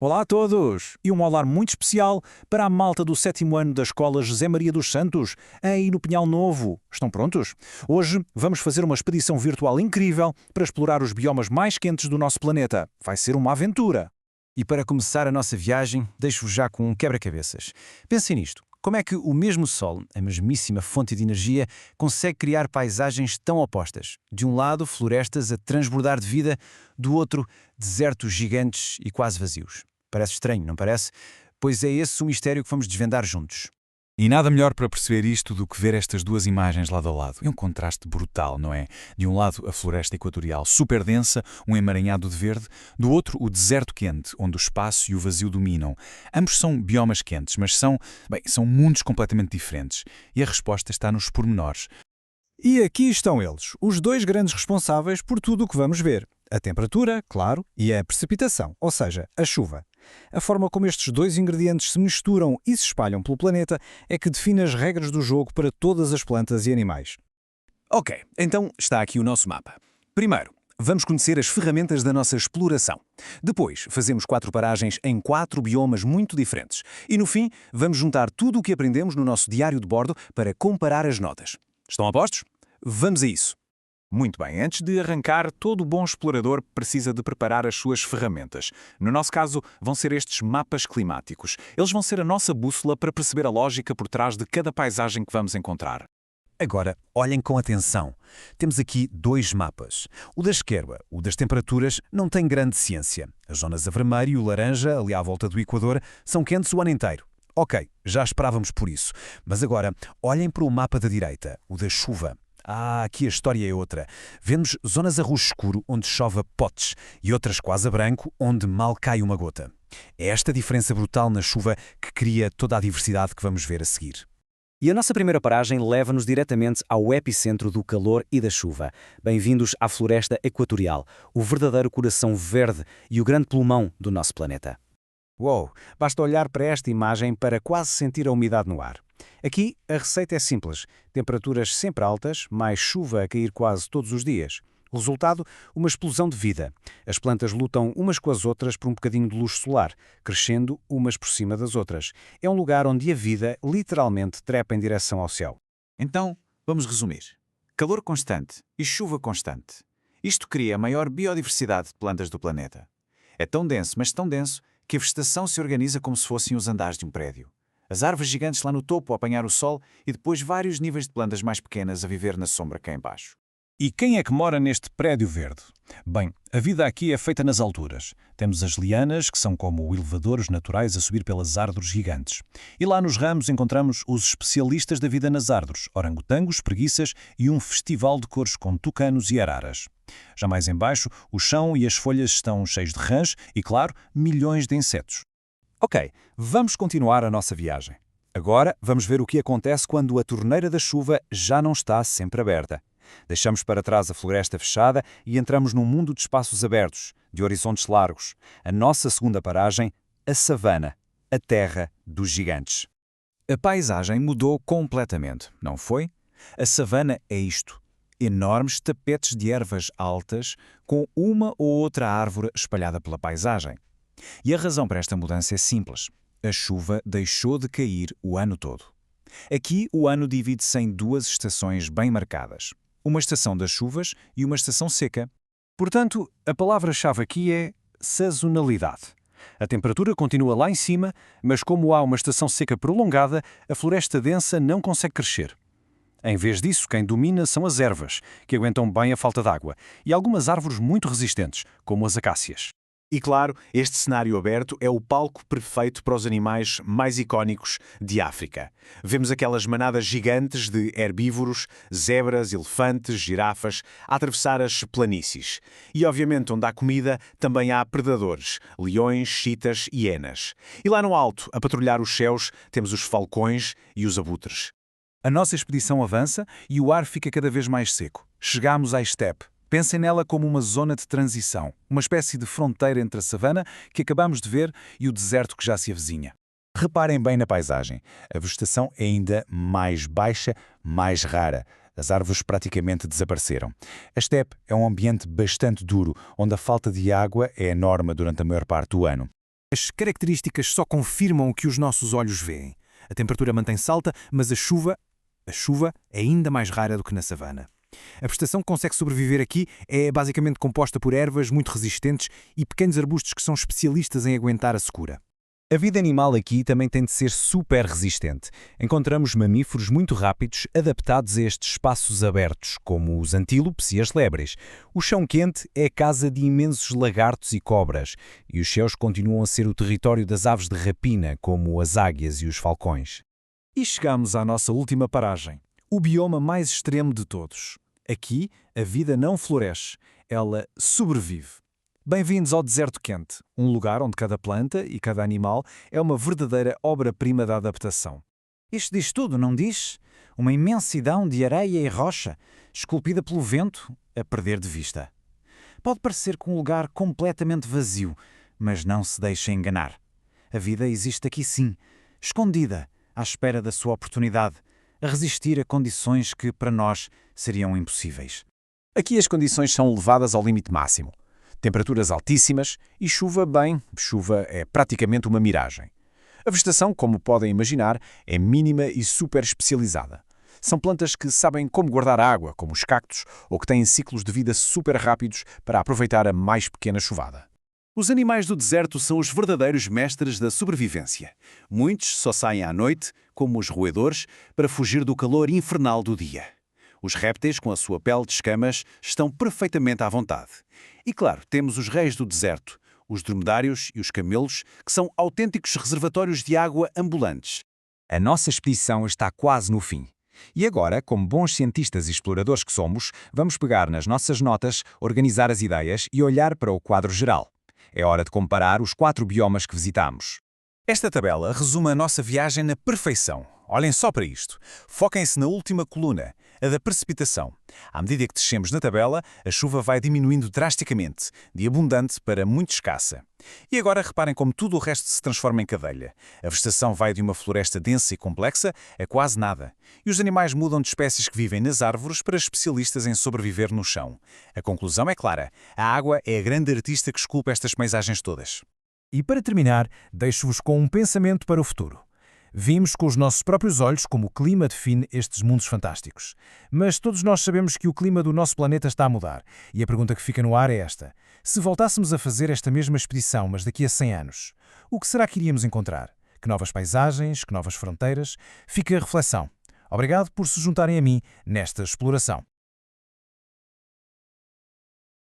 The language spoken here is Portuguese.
Olá a todos! E um olá muito especial para a malta do sétimo ano da Escola José Maria dos Santos, aí no Pinhal Novo. Estão prontos? Hoje vamos fazer uma expedição virtual incrível para explorar os biomas mais quentes do nosso planeta. Vai ser uma aventura! E para começar a nossa viagem, deixo-vos já com um quebra-cabeças. Pensem nisto. Como é que o mesmo Sol, a mesmíssima fonte de energia, consegue criar paisagens tão opostas? De um lado, florestas a transbordar de vida, do outro, desertos gigantes e quase vazios. Parece estranho, não parece? Pois é esse o mistério que vamos desvendar juntos. E nada melhor para perceber isto do que ver estas duas imagens lado a lado. É um contraste brutal, não é? De um lado, a floresta equatorial super densa, um emaranhado de verde, do outro, o deserto quente, onde o espaço e o vazio dominam. Ambos são biomas quentes, mas são mundos completamente diferentes. E a resposta está nos pormenores. E aqui estão eles, os dois grandes responsáveis por tudo o que vamos ver. A temperatura, claro, e a precipitação, ou seja, a chuva. A forma como estes dois ingredientes se misturam e se espalham pelo planeta é que define as regras do jogo para todas as plantas e animais. Ok, então está aqui o nosso mapa. Primeiro, vamos conhecer as ferramentas da nossa exploração. Depois, fazemos 4 paragens em 4 biomas muito diferentes. E no fim, vamos juntar tudo o que aprendemos no nosso diário de bordo para comparar as notas. Estão a postos? Vamos a isso. Muito bem, antes de arrancar, todo bom explorador precisa de preparar as suas ferramentas. No nosso caso, vão ser estes mapas climáticos. Eles vão ser a nossa bússola para perceber a lógica por trás de cada paisagem que vamos encontrar. Agora, olhem com atenção. Temos aqui dois mapas. O da esquerda, o das temperaturas, não tem grande ciência. As zonas a vermelho e o laranja, ali à volta do Equador, são quentes o ano inteiro. Ok, já esperávamos por isso. Mas agora, olhem para o mapa da direita, o da chuva. Aqui a história é outra. Vemos zonas a roxo escuro, onde chove a potes, e outras quase a branco, onde mal cai uma gota. É esta diferença brutal na chuva que cria toda a diversidade que vamos ver a seguir. E a nossa primeira paragem leva-nos diretamente ao epicentro do calor e da chuva. Bem-vindos à floresta equatorial, o verdadeiro coração verde e o grande pulmão do nosso planeta. Uou! Basta olhar para esta imagem para quase sentir a umidade no ar. Aqui, a receita é simples. Temperaturas sempre altas, mais chuva a cair quase todos os dias. O resultado, uma explosão de vida. As plantas lutam umas com as outras por um bocadinho de luz solar, crescendo umas por cima das outras. É um lugar onde a vida literalmente trepa em direção ao céu. Então, vamos resumir. Calor constante e chuva constante. Isto cria a maior biodiversidade de plantas do planeta. É tão denso, mas tão denso, que a vegetação se organiza como se fossem os andares de um prédio. As árvores gigantes lá no topo a apanhar o sol e depois vários níveis de plantas mais pequenas a viver na sombra cá em baixo. E quem é que mora neste prédio verde? Bem, a vida aqui é feita nas alturas. Temos as lianas, que são como elevadores naturais a subir pelas árvores gigantes. E lá nos ramos encontramos os especialistas da vida nas árvores, orangotangos, preguiças e um festival de cores com tucanos e araras. Já mais em baixo, o chão e as folhas estão cheios de rãs e, claro, milhões de insetos. Ok, vamos continuar a nossa viagem. Agora vamos ver o que acontece quando a torneira da chuva já não está sempre aberta. Deixamos para trás a floresta fechada e entramos num mundo de espaços abertos, de horizontes largos. A nossa segunda paragem, a savana, a terra dos gigantes. A paisagem mudou completamente, não foi? A savana é isto. Enormes tapetes de ervas altas com uma ou outra árvore espalhada pela paisagem. E a razão para esta mudança é simples. A chuva deixou de cair o ano todo. Aqui o ano divide-se em 2 estações bem marcadas. Uma estação das chuvas e uma estação seca. Portanto, a palavra-chave aqui é sazonalidade. A temperatura continua lá em cima, mas como há uma estação seca prolongada, a floresta densa não consegue crescer. Em vez disso, quem domina são as ervas, que aguentam bem a falta de água, e algumas árvores muito resistentes, como as acácias. E claro, este cenário aberto é o palco perfeito para os animais mais icónicos de África. Vemos aquelas manadas gigantes de herbívoros, zebras, elefantes, girafas, a atravessar as planícies. E obviamente onde há comida também há predadores, leões, chitas e hienas. E lá no alto, a patrulhar os céus, temos os falcões e os abutres. A nossa expedição avança e o ar fica cada vez mais seco. Chegamos à estepe. Pensem nela como uma zona de transição, uma espécie de fronteira entre a savana que acabamos de ver e o deserto que já se avizinha. Reparem bem na paisagem. A vegetação é ainda mais baixa, mais rara. As árvores praticamente desapareceram. A estepe é um ambiente bastante duro, onde a falta de água é a norma durante a maior parte do ano. As características só confirmam o que os nossos olhos veem. A temperatura mantém-se alta, mas a chuva é ainda mais rara do que na savana. A vegetação que consegue sobreviver aqui é basicamente composta por ervas muito resistentes e pequenos arbustos que são especialistas em aguentar a secura. A vida animal aqui também tem de ser super resistente. Encontramos mamíferos muito rápidos adaptados a estes espaços abertos, como os antílopes e as lebres. O chão quente é a casa de imensos lagartos e cobras, e os céus continuam a ser o território das aves de rapina, como as águias e os falcões. E chegamos à nossa última paragem, o bioma mais extremo de todos. Aqui, a vida não floresce, ela sobrevive. Bem-vindos ao deserto quente, um lugar onde cada planta e cada animal é uma verdadeira obra-prima da adaptação. Isto diz tudo, não diz? Uma imensidão de areia e rocha, esculpida pelo vento, a perder de vista. Pode parecer que um lugar completamente vazio, mas não se deixe enganar. A vida existe aqui sim, escondida, à espera da sua oportunidade, a resistir a condições que, para nós, seriam impossíveis. Aqui as condições são levadas ao limite máximo. Temperaturas altíssimas e chuva é praticamente uma miragem. A vegetação, como podem imaginar, é mínima e super especializada. São plantas que sabem como guardar água, como os cactos, ou que têm ciclos de vida super rápidos para aproveitar a mais pequena chuvada. Os animais do deserto são os verdadeiros mestres da sobrevivência. Muitos só saem à noite, como os roedores, para fugir do calor infernal do dia. Os répteis, com a sua pele de escamas, estão perfeitamente à vontade. E claro, temos os reis do deserto, os dromedários e os camelos, que são autênticos reservatórios de água ambulantes. A nossa expedição está quase no fim. E agora, como bons cientistas e exploradores que somos, vamos pegar nas nossas notas, organizar as ideias e olhar para o quadro geral. É hora de comparar os 4 biomas que visitamos. Esta tabela resume a nossa viagem na perfeição. Olhem só para isto. Foquem-se na última coluna, a da precipitação. À medida que descemos na tabela, a chuva vai diminuindo drasticamente, de abundante para muito escassa. E agora reparem como tudo o resto se transforma em cadeia. A vegetação vai de uma floresta densa e complexa a quase nada. E os animais mudam de espécies que vivem nas árvores para especialistas em sobreviver no chão. A conclusão é clara. A água é a grande artista que esculpe estas paisagens todas. E para terminar, deixo-vos com um pensamento para o futuro. Vimos com os nossos próprios olhos como o clima define estes mundos fantásticos. Mas todos nós sabemos que o clima do nosso planeta está a mudar. E a pergunta que fica no ar é esta. Se voltássemos a fazer esta mesma expedição, mas daqui a 100 anos, o que será que iríamos encontrar? Que novas paisagens? Que novas fronteiras? Fica a reflexão. Obrigado por se juntarem a mim nesta exploração.